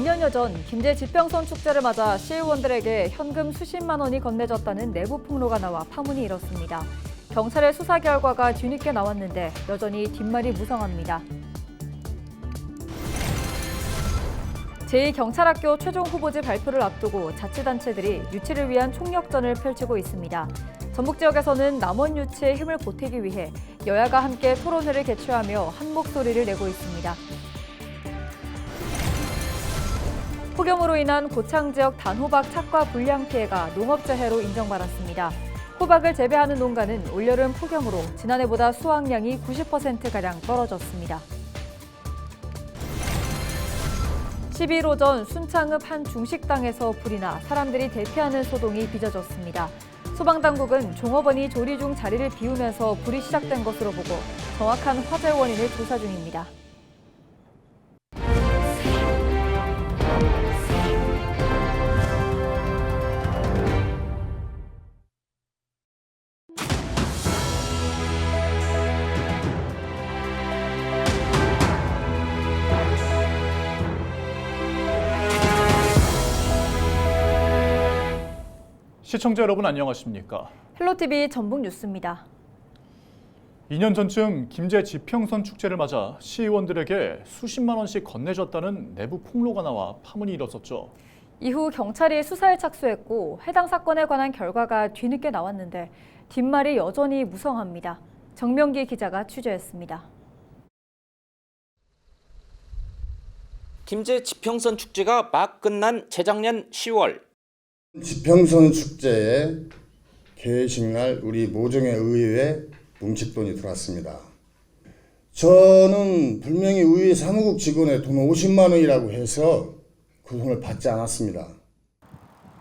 2년여 전 김제 지평선 축제를 맞아 시의원들에게 현금 수십만 원이 건네졌다는 내부 폭로가 나와 파문이 일었습니다. 경찰의 수사 결과가 뒤늦게 나왔는데 여전히 뒷말이 무성합니다. 제2경찰학교 최종 후보지 발표를 앞두고 자치단체들이 유치를 위한 총력전을 펼치고 있습니다. 전북 지역에서는 남원 유치에 힘을 보태기 위해 여야가 함께 토론회를 개최하며 한 목소리를 내고 있습니다. 폭염으로 인한 고창 지역 단호박 착과 불량 피해가 농업재해로 인정받았습니다. 호박을 재배하는 농가는 올여름 폭염으로 지난해보다 수확량이 90%가량 떨어졌습니다. 12일 오전 순창읍 한 중식당에서 불이 나 사람들이 대피하는 소동이 빚어졌습니다. 소방당국은 종업원이 조리 중 자리를 비우면서 불이 시작된 것으로 보고 정확한 화재 원인을 조사 중입니다. 시청자 여러분 안녕하십니까? 헬로티비 전북 뉴스입니다. 2년 전쯤 김제 지평선 축제를 맞아 시의원들에게 수십만 원씩 건네줬다는 내부 폭로가 나와 파문이 일었었죠. 이후 경찰이 수사에 착수했고 해당 사건에 관한 결과가 뒤늦게 나왔는데 뒷말이 여전히 무성합니다. 정명기 기자가 취재했습니다. 김제 지평선 축제가 막 끝난 재작년 10월. 지평선 축제의 개식날 우리 모정의 의회에 뭉칫돈이 들어왔습니다. 저는 분명히 의회 사무국 직원의 돈 50만 원이라고 해서 그 돈을 받지 않았습니다.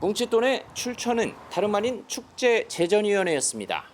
뭉칫돈의 출처는 다름 아닌 축제재전위원회였습니다.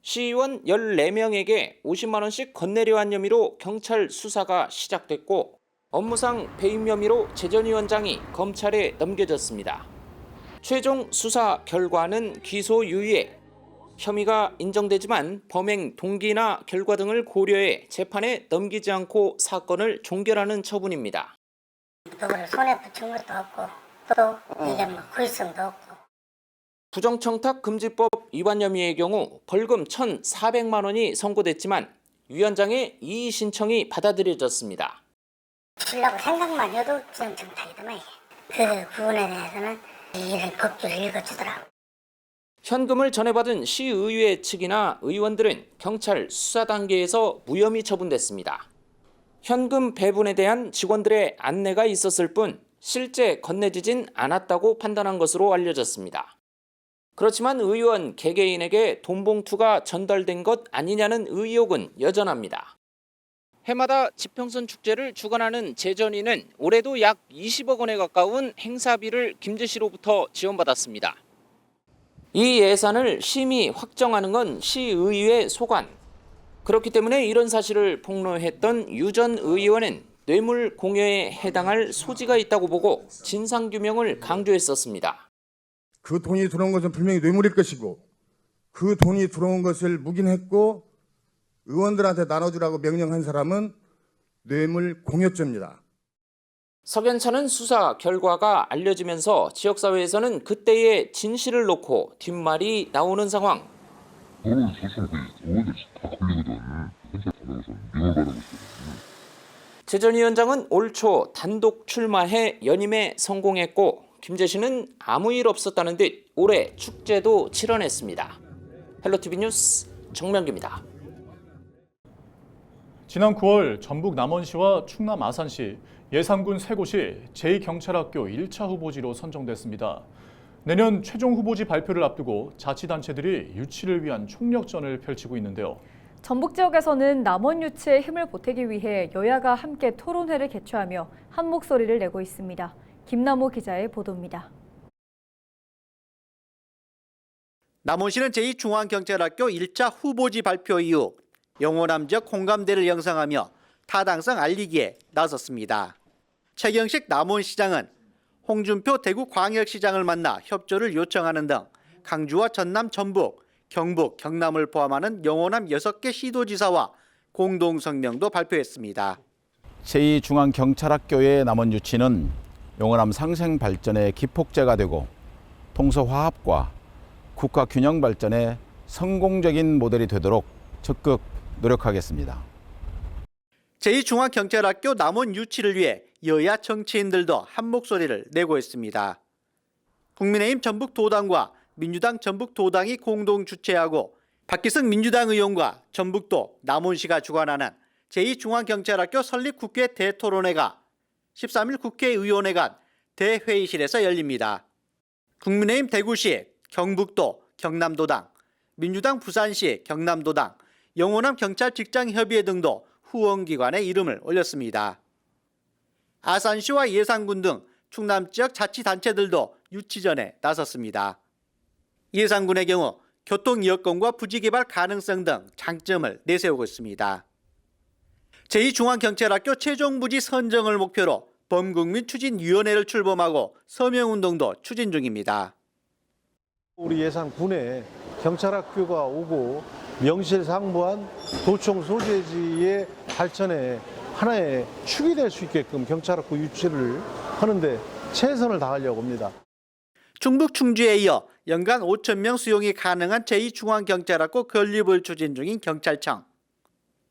시의원 14명에게 50만 원씩 건네려 한 혐의로 경찰 수사가 시작됐고 업무상 배임 혐의로 재전위원장이 검찰에 넘겨졌습니다. 최종 수사 결과는 기소 유예. 혐의가 인정되지만 범행 동기나 결과 등을 고려해 재판에 넘기지 않고 사건을 종결하는 처분입니다. 누구를 손에 붙인 것도 없고 또 이게 뭐 구의성도 없고. 부정청탁금지법 위반 혐의의 경우 벌금 1,400만 원이 선고됐지만 위원장의 이의 신청이 받아들여졌습니다. 치려고 생각만 해도 부정청탁이더만 이게. 그 부분에 대해서는 이를 법규를 읽어주더라고. 현금을 전해받은 시의회 측이나 의원들은 경찰 수사 단계에서 무혐의 처분됐습니다. 현금 배분에 대한 직원들의 안내가 있었을 뿐 실제 건네지진 않았다고 판단한 것으로 알려졌습니다. 그렇지만 의원 개개인에게 돈 봉투가 전달된 것 아니냐는 의혹은 여전합니다. 해마다 지평선 축제를 주관하는 재전위는 올해도 약 20억 원에 가까운 행사비를 김제시로부터 지원받았습니다. 이 예산을 심의 확정하는 건 시의회 소관. 그렇기 때문에 이런 사실을 폭로했던 유 전 의원은 뇌물 공여에 해당할 소지가 있다고 보고 진상규명을 강조했었습니다. 그 돈이 들어온 것은 분명히 뇌물일 것이고 그 돈이 들어온 것을 묵인했고 의원들한테 나눠주라고 명령한 사람은 뇌물 공여죄입니다. 석연찮은 수사 결과가 알려지면서 지역사회에서는 그때의 진실을 놓고 뒷말이 나오는 상황. 너는 사실 의원들 다 걸리거든. 현재 받아서 뇌물 받아고 있어. 재전위원장은 올 초 단독 출마해 연임에 성공했고 김제시는 아무 일 없었다는 듯 올해 축제도 치러냈습니다. 헬로티비 뉴스 정명기입니다. 지난 9월 전북 남원시와 충남 아산시, 예산군 세 곳이 제2경찰학교 1차 후보지로 선정됐습니다. 내년 최종 후보지 발표를 앞두고 자치단체들이 유치를 위한 총력전을 펼치고 있는데요. 전북 지역에서는 남원 유치에 힘을 보태기 위해 여야가 함께 토론회를 개최하며 한 목소리를 내고 있습니다. 김남호 기자의 보도입니다. 남원시는 제2중앙경찰학교 1차 후보지 발표 이후 영호남 지역 공감대를 형성하며 타당성 알리기에 나섰습니다. 최경식 남원시장은 홍준표 대구광역시장을 만나 협조를 요청하는 등 강주와 전남, 전북, 경북, 경남을 포함하는 영호남 6개 시도지사와 공동 성명도 발표했습니다. 제2중앙경찰학교의 남원 유치는 영호남 상생 발전의 기폭제가 되고 동서 화합과 국가 균형 발전의 성공적인 모델이 되도록 적극 노력하겠습니다. 제2중앙경찰학교 남원 유치를 위해 여야 정치인들도 한 목소리를 내고 있습니다. 국민의힘 전북도당과 민주당 전북도당이 공동 주최하고 박기성 민주당 의원과 전북도 남원시가 주관하는 제2중앙경찰학교 설립 국회 대토론회가 13일 국회의원회관 대회의실에서 열립니다. 국민의힘 대구시, 경북도, 경남도당, 민주당 부산시, 경남도당, 영호남 경찰직장협의회 등도 후원기관에 이름을 올렸습니다. 아산시와 예산군 등 충남 지역 자치단체들도 유치전에 나섰습니다. 예산군의 경우 교통 여건과 부지 개발 가능성 등 장점을 내세우고 있습니다. 제2중앙경찰학교 최종 부지 선정을 목표로 범국민 추진위원회를 출범하고 서명운동도 추진 중입니다. 우리 예산군에 경찰학교가 오고 명실상부한 도청 소재지의 발전에 하나의 축이 될 수 있게끔 경찰학교 유치를 하는데 최선을 다하려고 합니다. 충북 충주에 이어 연간 5,000명 수용이 가능한 제2중앙경찰학교 건립을 추진 중인 경찰청.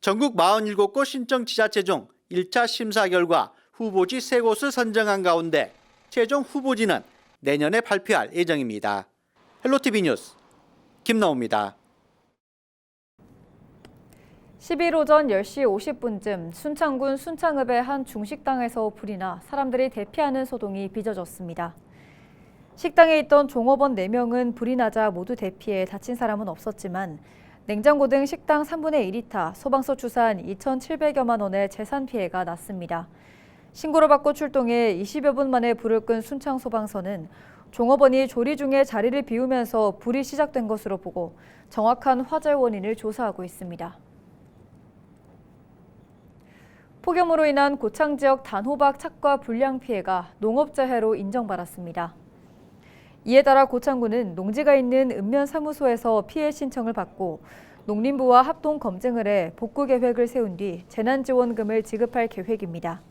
전국 47곳 신청 지자체 중 1차 심사 결과 후보지 3곳을 선정한 가운데 최종 후보지는 내년에 발표할 예정입니다. 헬로티비 뉴스 김나옵니다. 10일 오전 10시 50분쯤 순창군 순창읍의 한 중식당에서 불이 나 사람들이 대피하는 소동이 빚어졌습니다. 식당에 있던 종업원 4명은 불이 나자 모두 대피해 다친 사람은 없었지만 냉장고 등 식당 3분의 1이 타 소방서 추산 2,700여만 원의 재산 피해가 났습니다. 신고를 받고 출동해 20여 분 만에 불을 끈 순창소방서는 종업원이 조리 중에 자리를 비우면서 불이 시작된 것으로 보고 정확한 화재 원인을 조사하고 있습니다. 폭염으로 인한 고창 지역 단호박 착과 불량 피해가 농업재해로 인정받았습니다. 이에 따라 고창군은 농지가 있는 읍면사무소에서 피해 신청을 받고 농림부와 합동 검증을 해 복구 계획을 세운 뒤 재난지원금을 지급할 계획입니다.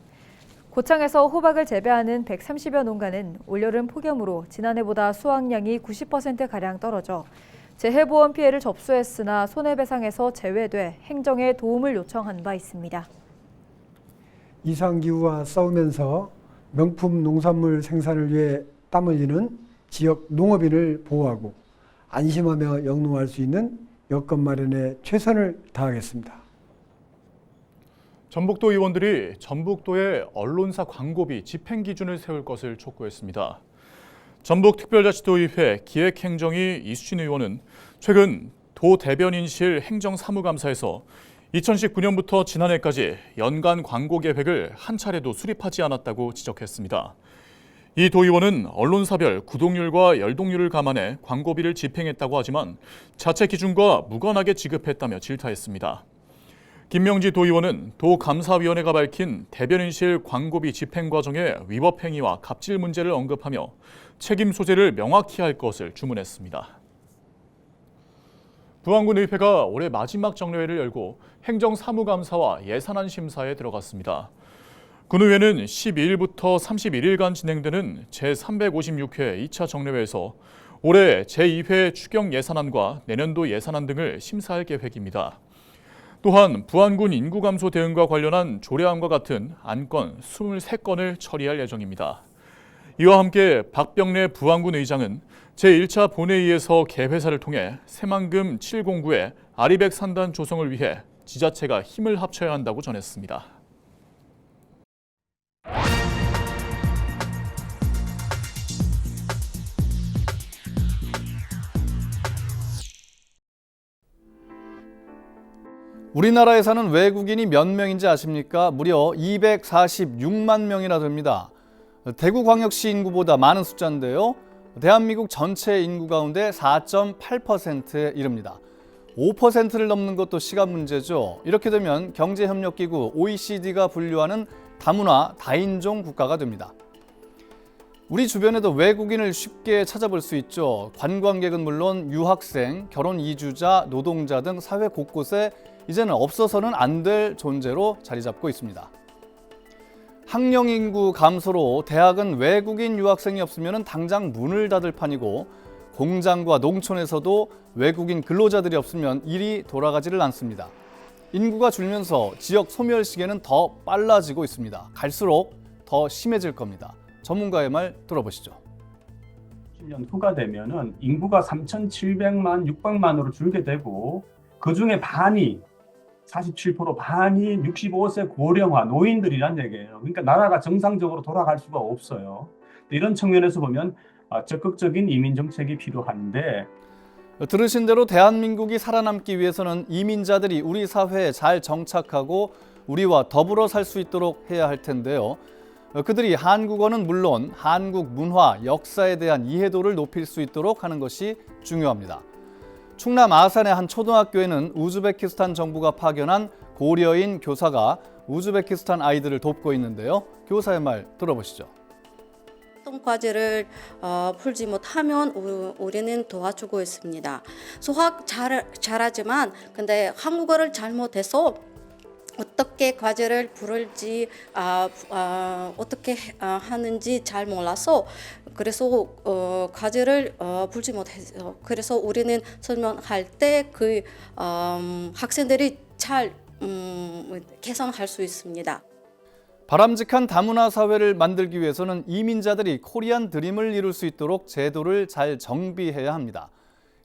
고창에서 호박을 재배하는 130여 농가는 올여름 폭염으로 지난해보다 수확량이 90%가량 떨어져 재해보험 피해를 접수했으나 손해배상에서 제외돼 행정에 도움을 요청한 바 있습니다. 이상기후와 싸우면서 명품 농산물 생산을 위해 땀 흘리는 지역 농업인을 보호하고 안심하며 영농할 수 있는 여건 마련에 최선을 다하겠습니다. 전북도 의원들이 전북도의 언론사 광고비 집행 기준을 세울 것을 촉구했습니다. 전북특별자치도의회 기획행정위 이수진 의원은 최근 도 대변인실 행정사무감사에서 2019년부터 지난해까지 연간 광고 계획을 한 차례도 수립하지 않았다고 지적했습니다. 이 도의원은 언론사별 구독률과 열독률을 감안해 광고비를 집행했다고 하지만 자체 기준과 무관하게 지급했다며 질타했습니다. 김명지 도의원은 도감사위원회가 밝힌 대변인실 광고비 집행 과정의 위법 행위와 갑질 문제를 언급하며 책임 소재를 명확히 할 것을 주문했습니다. 부안군 의회가 올해 마지막 정례회를 열고 행정사무감사와 예산안 심사에 들어갔습니다. 군의회는 12일부터 31일간 진행되는 제356회 2차 정례회에서 올해 제2회 추경 예산안과 내년도 예산안 등을 심사할 계획입니다. 또한 부안군 인구 감소 대응과 관련한 조례안과 같은 안건 23건을 처리할 예정입니다. 이와 함께 박병래 부안군 의장은 제1차 본회의에서 개회사를 통해 새만금 709의 아리백 산단 조성을 위해 지자체가 힘을 합쳐야 한다고 전했습니다. 우리나라에 사는 외국인이 몇 명인지 아십니까? 무려 246만 명이나 됩니다. 대구광역시 인구보다 많은 숫자인데요. 대한민국 전체 인구 가운데 4.8%에 이릅니다. 5%를 넘는 것도 시간 문제죠. 이렇게 되면 경제협력기구 OECD가 분류하는 다문화 다인종 국가가 됩니다. 우리 주변에도 외국인을 쉽게 찾아볼 수 있죠. 관광객은 물론 유학생, 결혼 이주자, 노동자 등 사회 곳곳에 이제는 없어서는 안 될 존재로 자리 잡고 있습니다. 학령 인구 감소로 대학은 외국인 유학생이 없으면 당장 문을 닫을 판이고 공장과 농촌에서도 외국인 근로자들이 없으면 일이 돌아가지를 않습니다. 인구가 줄면서 지역 소멸 시기는 더 빨라지고 있습니다. 갈수록 더 심해질 겁니다. 전문가의 말 들어보시죠. 10년 후가 되면은 인구가 3,700만, 600만으로 줄게 되고 그중에 반이 47% 반이 65세 고령화 노인들이란 얘기예요. 그러니까 나라가 정상적으로 돌아갈 수가 없어요. 이런 측면에서 보면 적극적인 이민 정책이 필요한데 들으신 대로 대한민국이 살아남기 위해서는 이민자들이 우리 사회에 잘 정착하고 우리와 더불어 살 수 있도록 해야 할 텐데요. 그들이 한국어는 물론 한국 문화, 역사에 대한 이해도를 높일 수 있도록 하는 것이 중요합니다. 충남 아산의 한 초등학교에는 우즈베키스탄 정부가 파견한 고려인 교사가 우즈베키스탄 아이들을 돕고 있는데요. 교사의 말 들어보시죠. 어떤 과제를 풀지 못하면 우리는 도와주고 있습니다. 수학 잘하지만 근데 한국어를 잘못해서 어떻게 과제를 풀을지 어떻게 하는지 잘 몰라서 그래서 과제를 풀지 못해서 그래서 우리는 설명할 때 그 학생들이 잘 개선할 수 있습니다. 바람직한 다문화 사회를 만들기 위해서는 이민자들이 코리안 드림을 이룰 수 있도록 제도를 잘 정비해야 합니다.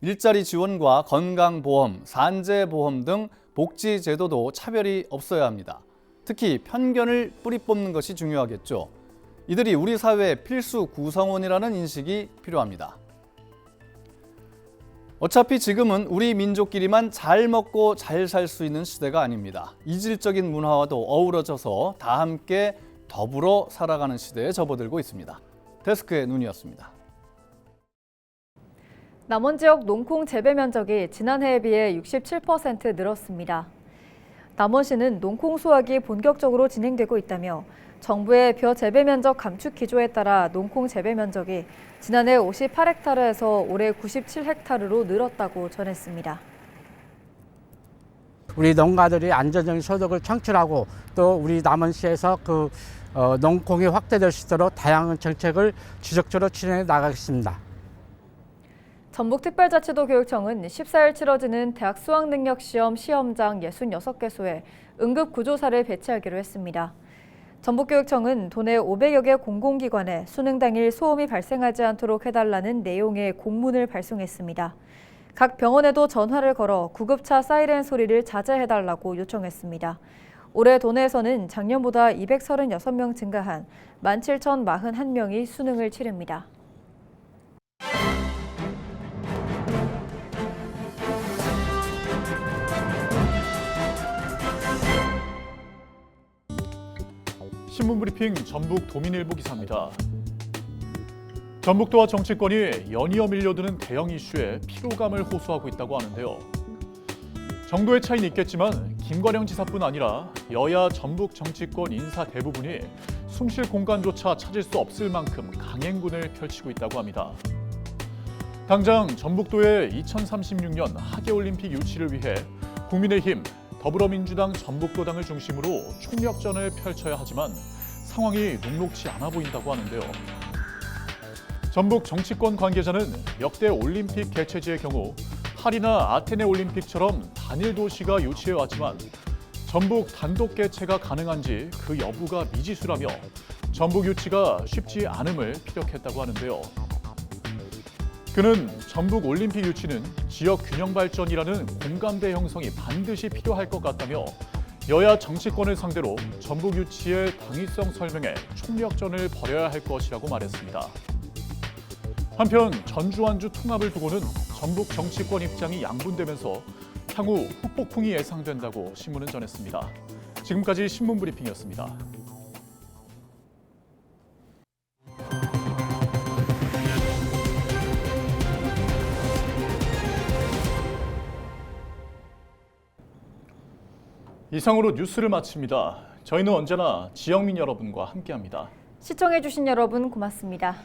일자리 지원과 건강보험, 산재보험 등 복지 제도도 차별이 없어야 합니다. 특히 편견을 뿌리 뽑는 것이 중요하겠죠. 이들이 우리 사회의 필수 구성원이라는 인식이 필요합니다. 어차피 지금은 우리 민족끼리만 잘 먹고 잘 살 수 있는 시대가 아닙니다. 이질적인 문화와도 어우러져서 다 함께 더불어 살아가는 시대에 접어들고 있습니다. 데스크의 눈이었습니다. 남원 지역 농콩 재배 면적이 지난해에 비해 67% 늘었습니다. 남원시는 농콩 수확이 본격적으로 진행되고 있다며 정부의 벼 재배 면적 감축 기조에 따라 농콩 재배 면적이 지난해 58헥타르에서 올해 97헥타르로 늘었다고 전했습니다. 우리 농가들이 안정적인 소득을 창출하고 또 우리 남원시에서 농콩이 확대될 수 있도록 다양한 정책을 지속적으로 추진해 나가겠습니다. 전북특별자치도 교육청은 14일 치러지는 대학 수학능력시험 시험장 66개소에 응급구조사를 배치하기로 했습니다. 전북교육청은 도내 500여 개 공공기관에 수능 당일 소음이 발생하지 않도록 해달라는 내용의 공문을 발송했습니다. 각 병원에도 전화를 걸어 구급차 사이렌 소리를 자제해달라고 요청했습니다. 올해 도내에서는 작년보다 236명 증가한 17,041명이 수능을 치릅니다. 신문브리핑 전북 도민일보 기사입니다. 전북도와 정치권이 연이어 밀려드는 대형 이슈에 피로감을 호소하고 있다고 하는데요. 정도의 차이는 있겠지만 김관영 지사뿐 아니라 여야 전북 정치권 인사 대부분이 숨쉴 공간조차 찾을 수 없을 만큼 강행군을 펼치고 있다고 합니다. 당장 전북도의 2036년 하계올림픽 유치를 위해 국민의힘, 더불어민주당 전북도당을 중심으로 총력전을 펼쳐야 하지만 상황이 녹록지 않아 보인다고 하는데요. 전북 정치권 관계자는 역대 올림픽 개최지의 경우 파리나 아테네 올림픽처럼 단일 도시가 유치해왔지만 전북 단독 개최가 가능한지 그 여부가 미지수라며 전북 유치가 쉽지 않음을 피력했다고 하는데요. 그는 전북 올림픽 유치는 지역 균형 발전이라는 공감대 형성이 반드시 필요할 것 같다며 여야 정치권을 상대로 전북 유치의 당위성 설명에 총력전을 벌여야 할 것이라고 말했습니다. 한편 전주완주 통합을 두고는 전북 정치권 입장이 양분되면서 향후 후폭풍이 예상된다고 신문은 전했습니다. 지금까지 신문브리핑이었습니다. 이상으로 뉴스를 마칩니다. 저희는 언제나 지역민 여러분과 함께합니다. 시청해주신 여러분 고맙습니다.